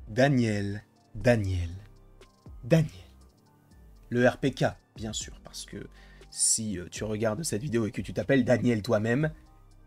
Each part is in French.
Daniel, Daniel, Daniel. Le RPK, bien sûr, parce que si tu regardes cette vidéo et que tu t'appelles Daniel toi-même,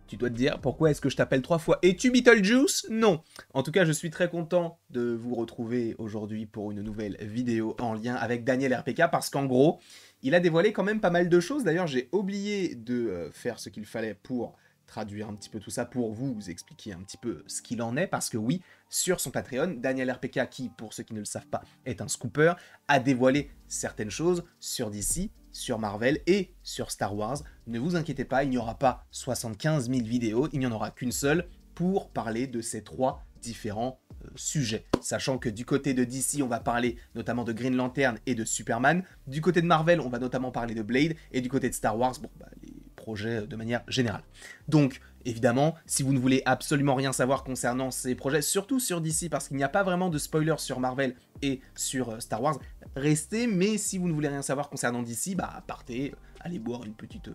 tu dois te dire pourquoi est-ce que je t'appelle 3 fois. Es-tu Beetlejuice? Non. En tout cas, je suis très content de vous retrouver aujourd'hui pour une nouvelle vidéo en lien avec Daniel RPK parce qu'en gros, il a dévoilé quand même pas mal de choses. D'ailleurs, j'ai oublié de faire ce qu'il fallait pour traduire un petit peu tout ça, pour vous expliquer un petit peu ce qu'il en est, parce que oui, sur son Patreon, Daniel RPK, qui, pour ceux qui ne le savent pas, est un scooper, a dévoilé certaines choses sur DC, sur Marvel et sur Star Wars. Ne vous inquiétez pas, il n'y aura pas 75 000 vidéos, il n'y en aura qu'une seule pour parler de ces trois différents sujets. Sachant que du côté de DC, on va parler notamment de Green Lantern et de Superman. Du côté de Marvel, on va notamment parler de Blade. Et du côté de Star Wars, bon, les projets de manière générale. Donc, évidemment, si vous ne voulez absolument rien savoir concernant ces projets, surtout sur DC, parce qu'il n'y a pas vraiment de spoilers sur Marvel et sur Star Wars, restez, mais si vous ne voulez rien savoir concernant DC, bah partez, allez boire une petite,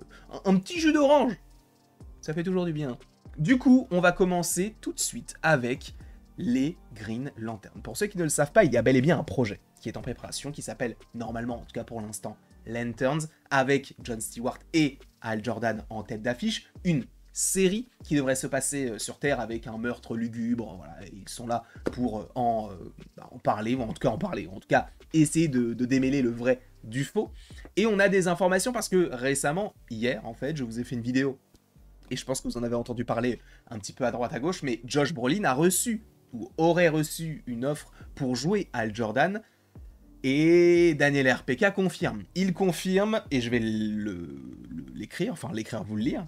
un petit jus d'orange. Ça fait toujours du bien. Du coup, on va commencer tout de suite avec les Green Lantern. Pour ceux qui ne le savent pas, il y a bel et bien un projet qui est en préparation, qui s'appelle, normalement, en tout cas pour l'instant, Lanterns, avec John Stewart et Hal Jordan en tête d'affiche, une série qui devrait se passer sur Terre avec un meurtre lugubre, voilà, ils sont là pour en parler, ou en tout cas essayer de démêler le vrai du faux. Et on a des informations parce que récemment, hier en fait, je vous ai fait une vidéo, et je pense que vous en avez entendu parler un petit peu à droite à gauche, mais Josh Brolin a reçu, ou aurait reçu une offre pour jouer Hal Jordan, et Daniel RPK confirme. Il confirme, et je vais l'écrire, vous le lire.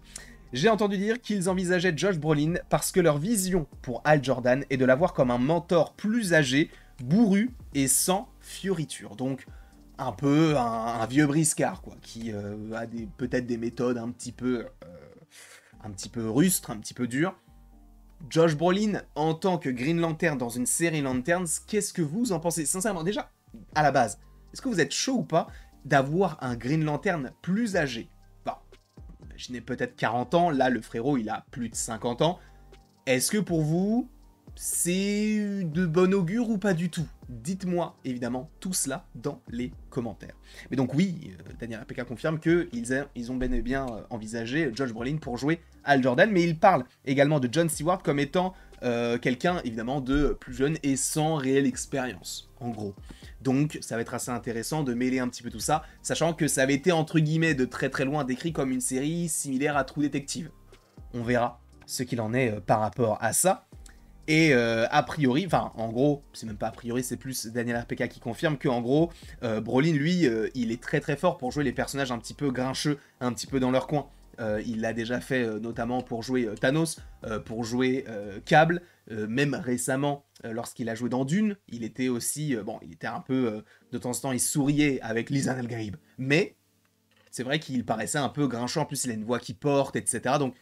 J'ai entendu dire qu'ils envisageaient Josh Brolin parce que leur vision pour Hal Jordan est de l'avoir comme un mentor plus âgé, bourru et sans fioriture. Donc un peu un vieux briscard, quoi, qui a peut-être des méthodes un petit peu rustres, un petit peu dures. Josh Brolin en tant que Green Lantern dans une série Lanterns, qu'est-ce que vous en pensez? Sincèrement, déjà, à la base, est-ce que vous êtes chaud ou pas d'avoir un Green Lantern plus âgé? Enfin, imaginez peut-être 40 ans, là le frérot il a plus de 50 ans. Est-ce que pour vous, c'est de bon augure ou pas du tout? Dites-moi évidemment tout cela dans les commentaires. Mais donc oui, Daniel RPK confirme qu'ils ont bel et bien envisagé Josh Brolin pour jouer Hal Jordan, mais il parle également de John Stewart comme étant quelqu'un évidemment de plus jeune et sans réelle expérience, en gros. Donc ça va être assez intéressant de mêler un petit peu tout ça, sachant que ça avait été entre guillemets de très très loin décrit comme une série similaire à True Detective. On verra ce qu'il en est par rapport à ça. Et a priori, enfin en gros, c'est même pas a priori, c'est plus Daniel RPK qui confirme que en gros, Brolin lui, il est très très fort pour jouer les personnages un petit peu grincheux, un petit peu dans leur coin. Il l'a déjà fait notamment pour jouer Thanos, pour jouer Cable, même récemment lorsqu'il a joué dans Dune, il était aussi, il était un peu, de temps en temps il souriait avec Lisan Al-Gaib, mais c'est vrai qu'il paraissait un peu grincheux, en plus il a une voix qui porte, etc. Donc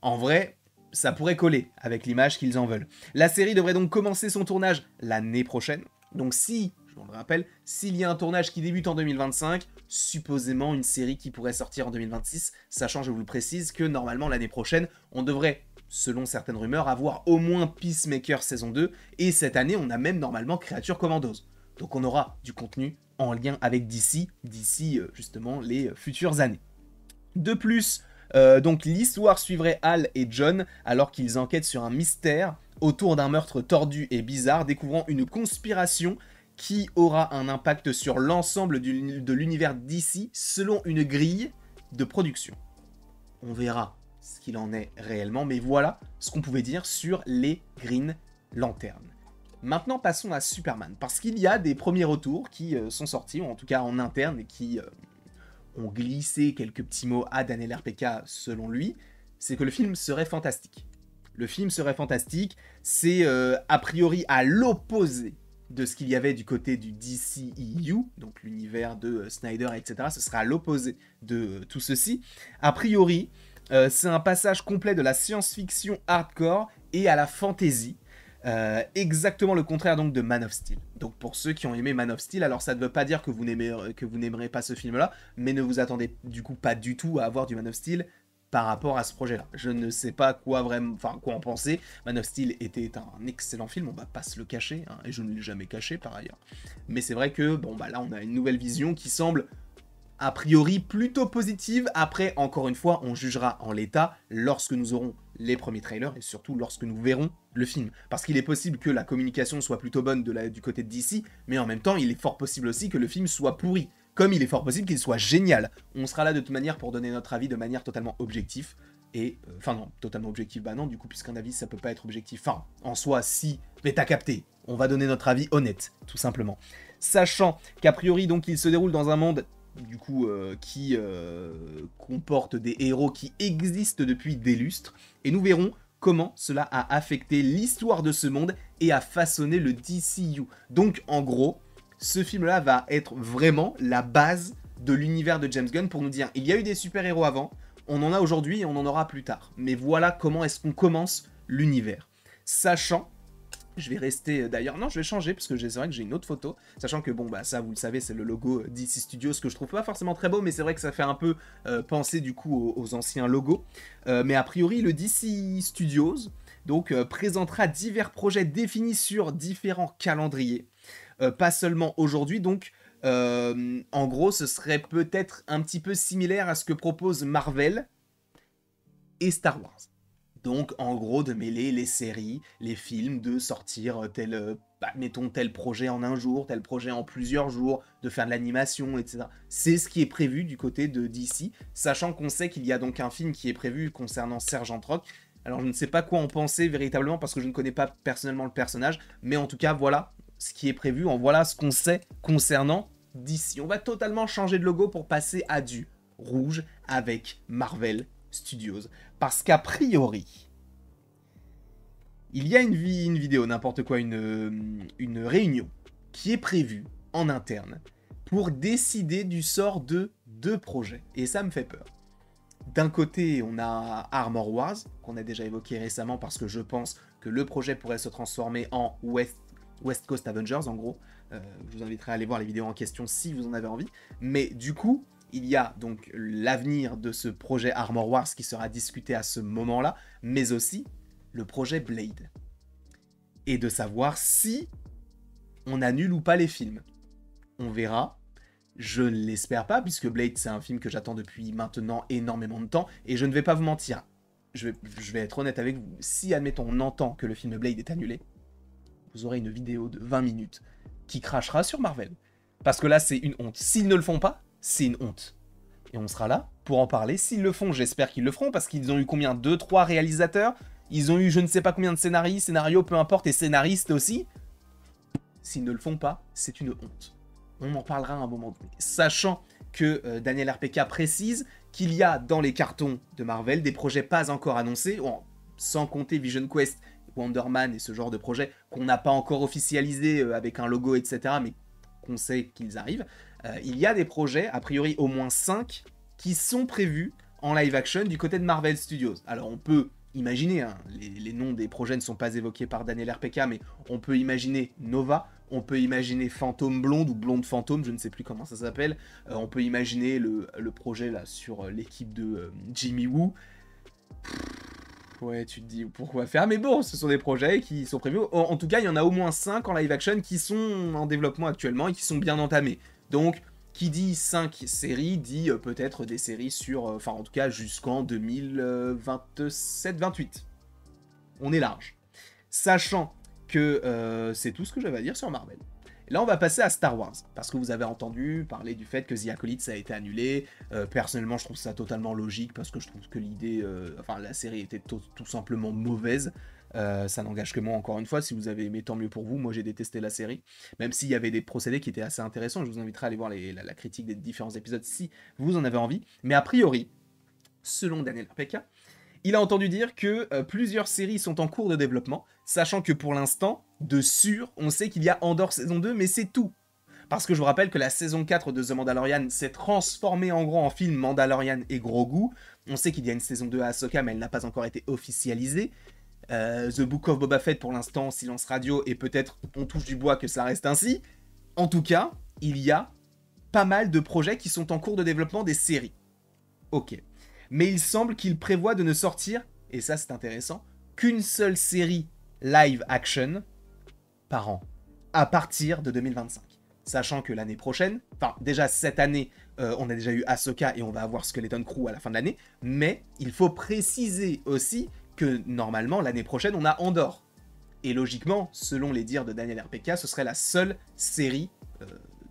en vrai, ça pourrait coller avec l'image qu'ils en veulent. La série devrait donc commencer son tournage l'année prochaine. Donc si, je vous le rappelle, s'il y a un tournage qui débute en 2025, supposément une série qui pourrait sortir en 2026, sachant, je vous le précise, que normalement l'année prochaine, on devrait, selon certaines rumeurs, avoir au moins Peacemaker saison 2, et cette année, on a même normalement Creature Commandos. Donc on aura du contenu en lien avec DC, d'ici justement les futures années. De plus, donc l'histoire suivrait Hal et John alors qu'ils enquêtent sur un mystère autour d'un meurtre tordu et bizarre, découvrant une conspiration qui aura un impact sur l'ensemble de l'univers DC selon une grille de production. On verra ce qu'il en est réellement, mais voilà ce qu'on pouvait dire sur les Green Lantern. Maintenant passons à Superman, parce qu'il y a des premiers retours qui sont sortis, ou en tout cas en interne, et qui ont glissé quelques petits mots à Daniel RPK selon lui, c'est que le film serait fantastique. Le film serait fantastique, c'est a priori à l'opposé de ce qu'il y avait du côté du DCEU, donc l'univers de Snyder, etc. Ce sera à l'opposé de tout ceci. A priori, c'est un passage complet de la science-fiction hardcore et à la fantasy. Exactement le contraire donc de Man of Steel. Donc pour ceux qui ont aimé Man of Steel, alors ça ne veut pas dire que vous n'aimerez pas ce film là, mais ne vous attendez du coup pas du tout à avoir du Man of Steel, par rapport à ce projet-là. Je ne sais pas quoi en penser. Man of Steel était un excellent film, on va pas se le cacher, hein, et je ne l'ai jamais caché par ailleurs. Mais c'est vrai que, bon, bah là, on a une nouvelle vision qui semble a priori plutôt positive. Après, encore une fois, on jugera en l'état lorsque nous aurons les premiers trailers et surtout lorsque nous verrons le film. Parce qu'il est possible que la communication soit plutôt bonne du côté de DC, mais en même temps, il est fort possible aussi que le film soit pourri. Comme il est fort possible qu'il soit génial. On sera là de toute manière pour donner notre avis de manière totalement objective. Et, enfin non, totalement objectif, bah non, du coup, puisqu'un avis, ça peut pas être objectif. Enfin, en soi, si, mais t'as capté. On va donner notre avis honnête, tout simplement. Sachant qu'a priori, donc, il se déroule dans un monde du coup, qui comporte des héros qui existent depuis des lustres, et nous verrons comment cela a affecté l'histoire de ce monde et a façonné le DCU. Donc, en gros, ce film-là va être vraiment la base de l'univers de James Gunn pour nous dire, il y a eu des super-héros avant, on en a aujourd'hui et on en aura plus tard. Mais voilà comment est-ce qu'on commence l'univers. Sachant... Je vais rester, d'ailleurs, non, je vais changer, parce que c'est vrai que j'ai une autre photo, sachant que, bon, bah, ça, vous le savez, c'est le logo DC Studios, que je trouve pas forcément très beau, mais c'est vrai que ça fait un peu penser, du coup, aux anciens logos. Mais a priori, le DC Studios, donc, présentera divers projets définis sur différents calendriers, pas seulement aujourd'hui, donc, en gros, ce serait peut-être un petit peu similaire à ce que propose Marvel et Star Wars. Donc, en gros, de mêler les séries, les films, de sortir mettons tel projet en un jour, tel projet en plusieurs jours, de faire de l'animation, etc. C'est ce qui est prévu du côté de DC, sachant qu'on sait qu'il y a donc un film qui est prévu concernant Sergent Rock. Alors, je ne sais pas quoi en penser véritablement, parce que je ne connais pas personnellement le personnage, mais en tout cas, voilà ce qui est prévu, voilà ce qu'on sait concernant DC. On va totalement changer de logo pour passer à du rouge avec Marvel Studios. Parce qu'a priori, il y a une vidéo, n'importe quoi, une réunion qui est prévue en interne pour décider du sort de 2 projets. Et ça me fait peur. D'un côté, on a Armor Wars, qu'on a déjà évoqué récemment parce que je pense que le projet pourrait se transformer en West Coast Avengers, en gros. Je vous inviterai à aller voir les vidéos en question si vous en avez envie. Mais du coup, il y a donc l'avenir de ce projet Armor Wars qui sera discuté à ce moment-là, mais aussi le projet Blade. Et de savoir si on annule ou pas les films. On verra. Je ne l'espère pas, puisque Blade, c'est un film que j'attends depuis maintenant énormément de temps, et je ne vais pas vous mentir. Je vais être honnête avec vous. Si, admettons, on entend que le film Blade est annulé, vous aurez une vidéo de 20 minutes qui crachera sur Marvel. Parce que là, c'est une honte. S'ils ne le font pas, c'est une honte. Et on sera là pour en parler. S'ils le font, j'espère qu'ils le feront, parce qu'ils ont eu combien 2-3 réalisateurs. Ils ont eu je ne sais pas combien de scénarios, peu importe, et scénaristes aussi. S'ils ne le font pas, c'est une honte. On en parlera à un moment donné. Sachant que Daniel RPK précise qu'il y a dans les cartons de Marvel des projets pas encore annoncés, sans compter Vision Quest, Wonder Man et ce genre de projets qu'on n'a pas encore officialisés avec un logo, etc., mais qu'on sait qu'ils arrivent. Il y a des projets, a priori au moins 5, qui sont prévus en live action du côté de Marvel Studios. Alors on peut imaginer, hein, les noms des projets ne sont pas évoqués par Daniel RPK, mais on peut imaginer Nova, on peut imaginer Fantôme Blonde ou Blonde Fantôme, je ne sais plus comment ça s'appelle, on peut imaginer le projet là sur l'équipe de Jimmy Woo. Ouais, tu te dis pourquoi faire, mais bon, ce sont des projets qui sont prévus. En tout cas, il y en a au moins 5 en live action qui sont en développement actuellement et qui sont bien entamés. Donc, qui dit 5 séries, dit peut-être des séries sur... Enfin, en tout cas, jusqu'en 2027-28. On est large. Sachant que c'est tout ce que j'avais à dire sur Marvel. Et là, on va passer à Star Wars, parce que vous avez entendu parler du fait que The Acolyte, ça a été annulé. Personnellement, je trouve ça totalement logique, parce que je trouve que l'idée... Enfin, la série était tout simplement mauvaise. Ça n'engage que moi, encore une fois. Si vous avez aimé, tant mieux pour vous. Moi, j'ai détesté la série. Même s'il y avait des procédés qui étaient assez intéressants. Je vous inviterai à aller voir la critique des différents épisodes si vous en avez envie. Mais a priori, selon Daniel RPK, il a entendu dire que plusieurs séries sont en cours de développement, sachant que pour l'instant, de sûr, on sait qu'il y a Andor saison 2, mais c'est tout. Parce que je vous rappelle que la saison 4 de The Mandalorian s'est transformée en gros en film Mandalorian et Grogu. On sait qu'il y a une saison 2 à Ahsoka, mais elle n'a pas encore été officialisée. The Book of Boba Fett, pour l'instant, silence radio, et peut-être on touche du bois que ça reste ainsi. En tout cas, il y a pas mal de projets qui sont en cours de développement des séries. Ok. mais il semble qu'il prévoit de ne sortir, et ça c'est intéressant, qu'une seule série live action par an, à partir de 2025. Sachant que l'année prochaine, enfin déjà cette année, on a déjà eu Ahsoka et on va avoir Skeleton Crew à la fin de l'année, mais il faut préciser aussi que normalement l'année prochaine on a Andor. Et logiquement, selon les dires de Daniel RPK, ce serait la seule série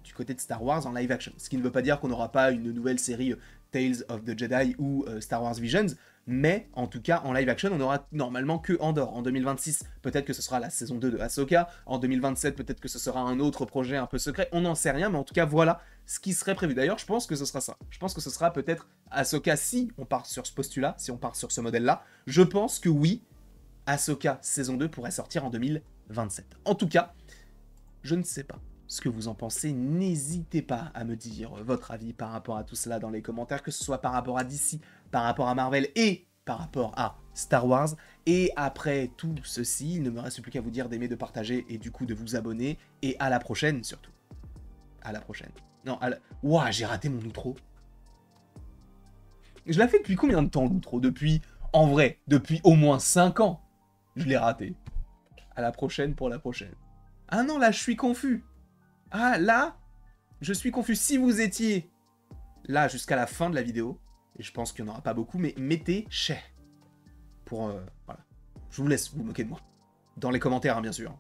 du côté de Star Wars en live action. Ce qui ne veut pas dire qu'on n'aura pas une nouvelle série Tales of the Jedi ou Star Wars Visions, mais en tout cas en live action on aura normalement que Andor. En 2026 peut-être que ce sera la saison 2 de Ahsoka, en 2027 peut-être que ce sera un autre projet un peu secret, on n'en sait rien, mais en tout cas voilà ce qui serait prévu. D'ailleurs je pense que ce sera ça, je pense que ce sera peut-être Ahsoka si on part sur ce postulat, si on part sur ce modèle là, je pense que oui, Ahsoka saison 2 pourrait sortir en 2027. En tout cas, je ne sais pas ce que vous en pensez, n'hésitez pas à me dire votre avis par rapport à tout cela dans les commentaires, que ce soit par rapport à DC, par rapport à Marvel et par rapport à Star Wars. Et après tout ceci, il ne me reste plus qu'à vous dire d'aimer, de partager et du coup de vous abonner. Et à la prochaine surtout. À la prochaine. Non, à la... Ouah, j'ai raté mon outro. Je l'ai fait depuis combien de temps l'outro? Depuis, en vrai, depuis au moins 5 ans. Je l'ai raté. À la prochaine pour la prochaine. Ah non, là je suis confus. Ah, là, je suis confus. Si vous étiez là jusqu'à la fin de la vidéo, et je pense qu'il n'y en aura pas beaucoup, mais mettez chais. Pour, voilà. Je vous laisse vous moquer de moi. Dans les commentaires, hein, bien sûr.